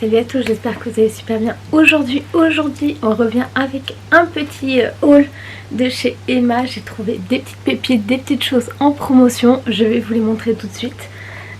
Salut à tous, j'espère que vous allez super bien. Aujourd'hui, on revient avec un petit haul de chez Emma. J'ai trouvé des petites pépites, des petites choses en promotion. Je vais vous les montrer tout de suite.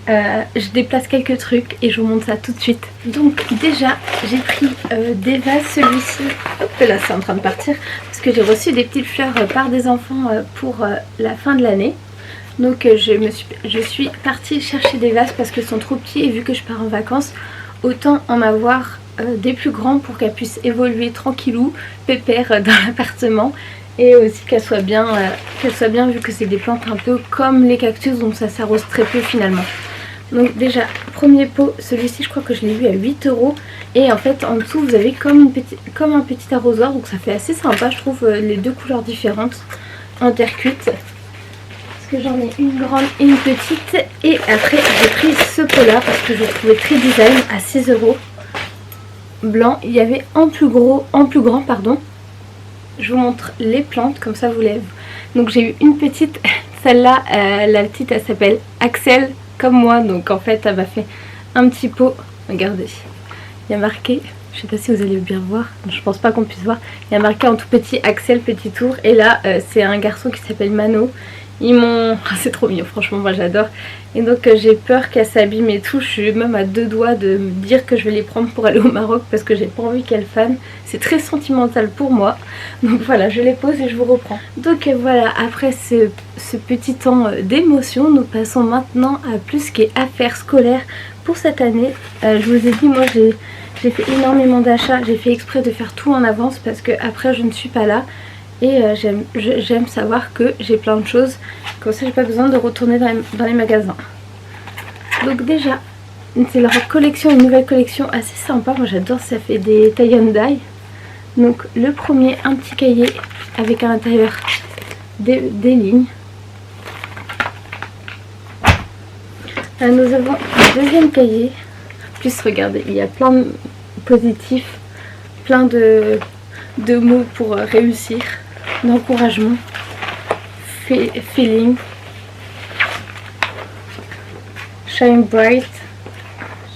Je déplace quelques trucs et je vous montre ça tout de suite. Donc déjà, j'ai pris des vases. Celui-ci, hop là, c'est en train de partir parce que j'ai reçu des petites fleurs par des enfants pour la fin de l'année. Donc je suis partie chercher des vases parce qu'ils sont trop petits et vu que je pars en vacances, autant en avoir des plus grands pour qu'elles puissent évoluer tranquillou, pépère dans l'appartement et aussi qu'elles soient bien vu que c'est des plantes un peu comme les cactus, donc ça s'arrose très peu finalement. Donc déjà, premier pot, celui-ci je crois que je l'ai vu à 8 € et en fait en dessous vous avez comme un petit arrosoir, donc ça fait assez sympa je trouve, les deux couleurs différentes en terre cuite. Que j'en ai une grande et une petite, et après j'ai pris ce pot là parce que je le trouvais très design à 6 € blanc. Il y avait en plus grand pardon. Je vous montre les plantes comme ça vous les. Donc j'ai eu une petite, celle-là la petite elle s'appelle Axel comme moi, donc en fait elle m'a fait un petit pot. Regardez, il y a marqué, je sais pas si vous allez bien voir, je pense pas qu'on puisse voir, il y a marqué en tout petit Axel petit tour, et là c'est un garçon qui s'appelle Mano. Ils m'ont... c'est trop mignon, franchement moi j'adore. Et donc j'ai peur qu'elle s'abîme et tout. Je suis même à deux doigts de me dire que je vais les prendre pour aller au Maroc parce que j'ai pas envie qu'elle fane. C'est très sentimental pour moi. Donc voilà, je les pose et je vous reprends. Donc voilà, après ce petit temps d'émotion, nous passons maintenant à plus ce qui est affaires scolaires pour cette année. Je vous ai dit, moi j'ai fait énormément d'achats. J'ai fait exprès de faire tout en avance parce que après je ne suis pas là. Et j'aime savoir que j'ai plein de choses, comme ça j'ai pas besoin de retourner dans les magasins. Donc déjà, c'est leur collection, une nouvelle collection assez sympa, moi j'adore, ça fait des tie and dye. Donc le premier, un petit cahier avec à l'intérieur des lignes. Là, nous avons un deuxième cahier, plus regardez, il y a plein de positifs, plein de mots pour réussir, d'encouragement, feeling, shine bright,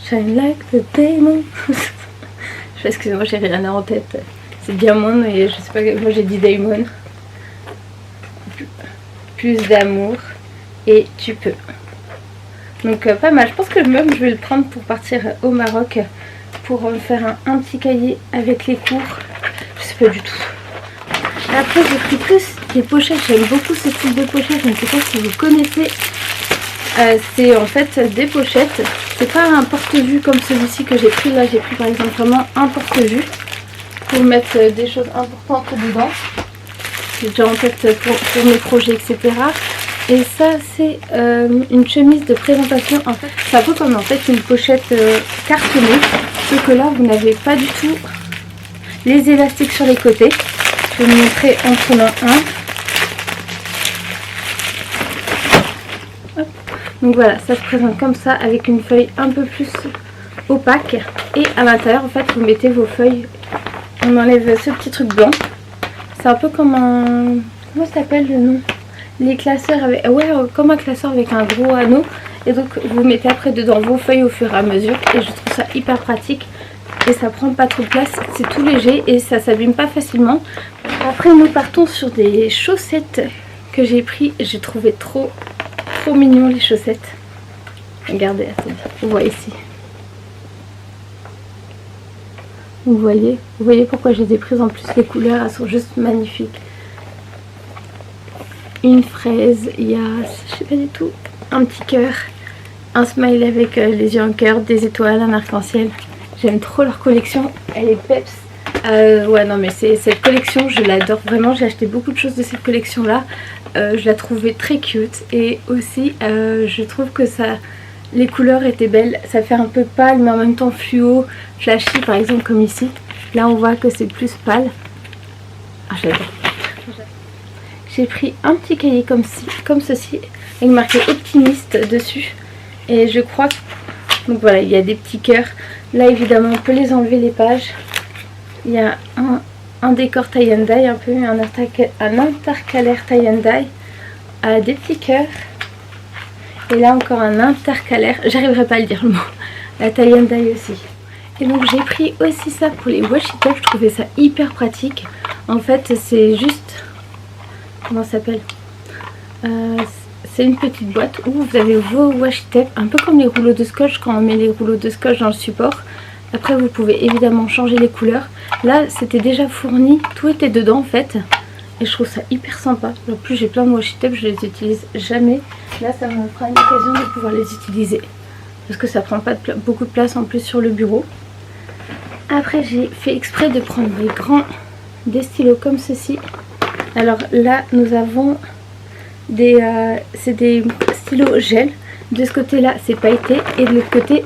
shine like the diamond. Excusez-moi, j'ai rien en tête, c'est diamond et je sais pas, moi j'ai dit diamond. Plus d'amour et tu peux. Donc pas mal, je pense que même je vais le prendre pour partir au Maroc pour me faire un petit cahier avec les cours. Je sais pas du tout. Après j'ai pris plus des pochettes, j'aime beaucoup ce type de pochette, je ne sais pas si vous connaissez. C'est en fait des pochettes, c'est pas un porte-vue comme celui-ci que j'ai pris. Là j'ai pris par exemple vraiment un porte-vue pour mettre des choses importantes dedans. J'ai déjà en tête pour mes projets etc. Et ça c'est une chemise de présentation. En fait c'est un peu comme en fait une pochette cartonnée, sauf que là vous n'avez pas du tout les élastiques sur les côtés. Je vais vous montrer en prenant un. Hop. Donc voilà, ça se présente comme ça avec une feuille un peu plus opaque. Et à l'intérieur, en fait, vous mettez vos feuilles. On enlève ce petit truc blanc. C'est un peu comme un... Comment ça s'appelle le nom? Les classeurs avec... Ouais, comme un classeur avec un gros anneau. Et donc, vous mettez après dedans vos feuilles au fur et à mesure. Et je trouve ça hyper pratique. Et ça prend pas trop de place, c'est tout léger et ça s'abîme pas facilement. Après nous partons sur des chaussettes que j'ai pris. J'ai trouvé trop mignon les chaussettes. Regardez, attendez, on voit ici. Vous voyez pourquoi je les ai prises. En plus les couleurs elles sont juste magnifiques. Une fraise, il y a, je sais pas du tout, un petit cœur, un smiley avec les yeux en cœur, des étoiles, un arc-en-ciel. J'aime trop leur collection, elle est peps. Ouais non mais cette collection je l'adore vraiment, j'ai acheté beaucoup de choses de cette collection là. Je la trouvais très cute et aussi je trouve que les couleurs étaient belles. Ça fait un peu pâle mais en même temps fluo, flashy par exemple comme ici. Là on voit que c'est plus pâle. Ah j'adore. J'ai pris un petit cahier comme ceci avec marqué optimiste dessus. Et je crois que... Donc voilà, il y a des petits cœurs. Là évidemment on peut les enlever les pages. Il y a un décor tie and dye, un peu un intercalaire tie and dye, des petits cœurs. Et là encore un intercalaire, j'arriverai pas à le dire le mot, la tie and dye aussi. Et donc j'ai pris aussi ça pour les washi tape, je trouvais ça hyper pratique. En fait c'est juste, comment ça s'appelle, c'est une petite boîte où vous avez vos washi tape, un peu comme les rouleaux de scotch quand on met les rouleaux de scotch dans le support. Après vous pouvez évidemment changer les couleurs. Là c'était déjà fourni, tout était dedans en fait. Et je trouve ça hyper sympa. En plus j'ai plein de washi tape, je les utilise jamais. Là ça me fera une occasion de pouvoir les utiliser. Parce que ça prend pas beaucoup de place en plus sur le bureau. Après j'ai fait exprès de prendre des stylos comme ceci. Alors là nous avons c'est des stylos gel. De ce côté là c'est pailleté et de l'autre côté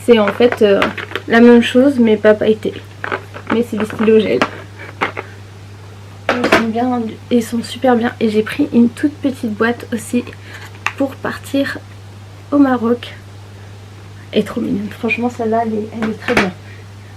c'est en fait la même chose mais pas pailleté. Mais c'est des stylos gel. Ils sont super bien. Et j'ai pris une toute petite boîte aussi pour partir au Maroc. Elle est trop mignonne. Franchement celle-là elle est très bien.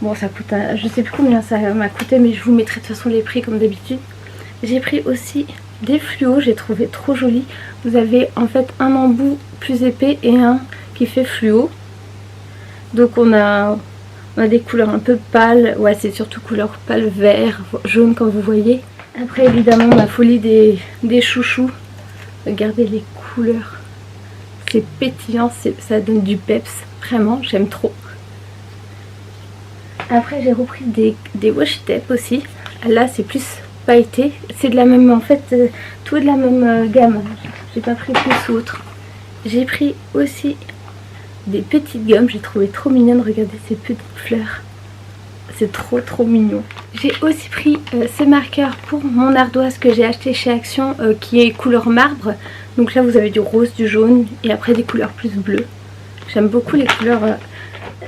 Bon ça coûte, je sais plus combien ça m'a coûté mais je vous mettrai de toute façon les prix comme d'habitude. J'ai pris aussi des fluos, j'ai trouvé trop joli. Vous avez en fait un embout plus épais et un qui fait fluo. Donc on a des couleurs un peu pâles. Ouais c'est surtout couleur pâle vert, jaune comme vous voyez. Après évidemment ma folie des chouchous. Regardez les couleurs. C'est pétillant, ça donne du peps. Vraiment j'aime trop. Après j'ai repris des washi tape aussi. Là c'est plus pailleté. C'est de la même, en fait tout est de la même gamme. J'ai pas pris plus ou autre. J'ai pris aussi des petites gommes. J'ai trouvé trop mignonne. Regardez ces petites fleurs. C'est trop mignon. J'ai aussi pris ce marqueur pour mon ardoise que j'ai acheté chez Action qui est couleur marbre. Donc là vous avez du rose, du jaune et après des couleurs plus bleues. J'aime beaucoup les couleurs.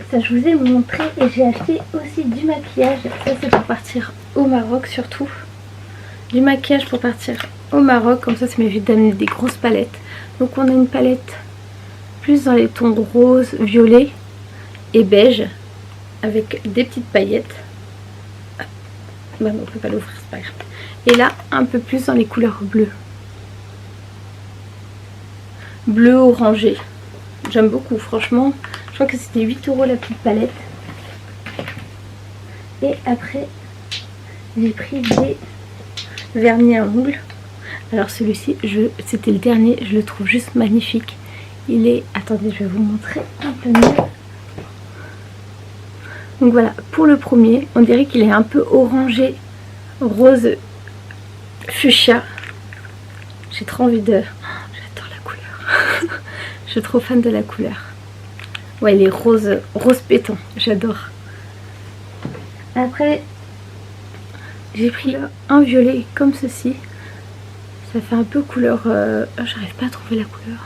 Ça je vous ai montré. Et j'ai acheté aussi du maquillage. Ça c'est pour partir au Maroc surtout. Du maquillage pour partir au Maroc. Comme ça m'évite d'amener des grosses palettes. Donc on a une palette plus dans les tons rose, violet et beige. Avec des petites paillettes. Bah non, on peut pas l'ouvrir, c'est pas grave. Et là, un peu plus dans les couleurs bleues. Bleu orangé. J'aime beaucoup, franchement. Je crois que c'était 8 € la petite palette. Et après, j'ai pris des vernis à ongles. Alors celui-ci, c'était le dernier, je le trouve juste magnifique. Il est... Attendez, je vais vous montrer un peu mieux. Donc voilà, pour le premier, on dirait qu'il est un peu orangé, rose, fuchsia. J'ai trop envie de... Oh, j'adore la couleur. Je suis trop fan de la couleur. Ouais, il est rose pétant, j'adore. Après, j'ai pris un violet comme ceci. Ça fait un peu couleur... Oh, j'arrive pas à trouver la couleur.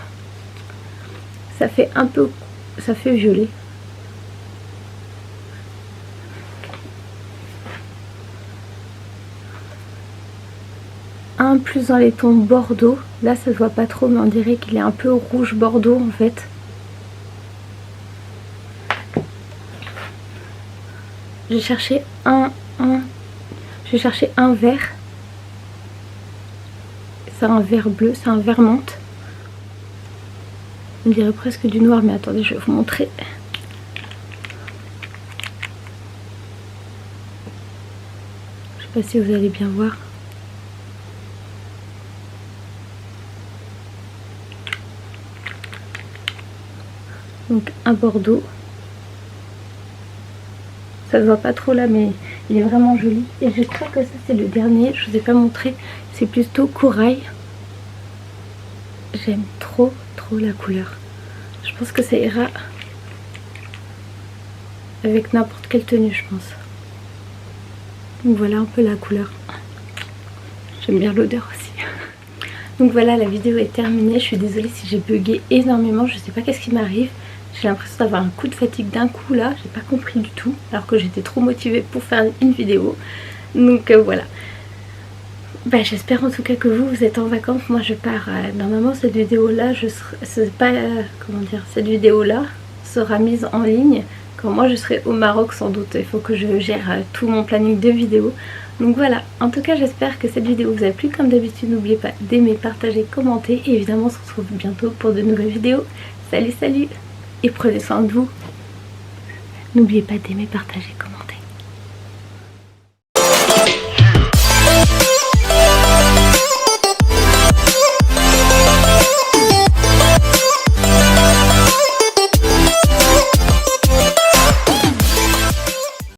Ça fait un peu... Ça fait violet. Un plus dans les tons bordeaux. Là ça se voit pas trop mais on dirait qu'il est un peu rouge bordeaux en fait. J'ai cherché un vert. C'est un vert bleu, c'est un vert menthe. On dirait presque du noir mais attendez je vais vous montrer. Je sais pas si vous allez bien voir. Donc un bordeaux. Ça se voit pas trop là mais il est vraiment joli. Et je crois que ça c'est le dernier, je vous ai pas montré. C'est plutôt corail. J'aime trop la couleur. Je pense que ça ira avec n'importe quelle tenue je pense. Donc voilà un peu la couleur. J'aime bien l'odeur aussi. Donc voilà, la vidéo est terminée. Je suis désolée si j'ai bugué énormément. Je sais pas qu'est-ce qui m'arrive. J'ai l'impression d'avoir un coup de fatigue d'un coup là. J'ai pas compris du tout. Alors que j'étais trop motivée pour faire une vidéo. Donc voilà. Bah, j'espère en tout cas que vous êtes en vacances. Moi je pars. Normalement cette vidéo là, cette vidéo là sera mise en ligne quand moi je serai au Maroc sans doute. Il faut que je gère tout mon planning de vidéos. Donc voilà, en tout cas j'espère que cette vidéo vous a plu. Comme d'habitude n'oubliez pas d'aimer, partager, commenter. Et évidemment on se retrouve bientôt pour de nouvelles vidéos. Salut et prenez soin de vous. N'oubliez pas d'aimer, partager, commenter.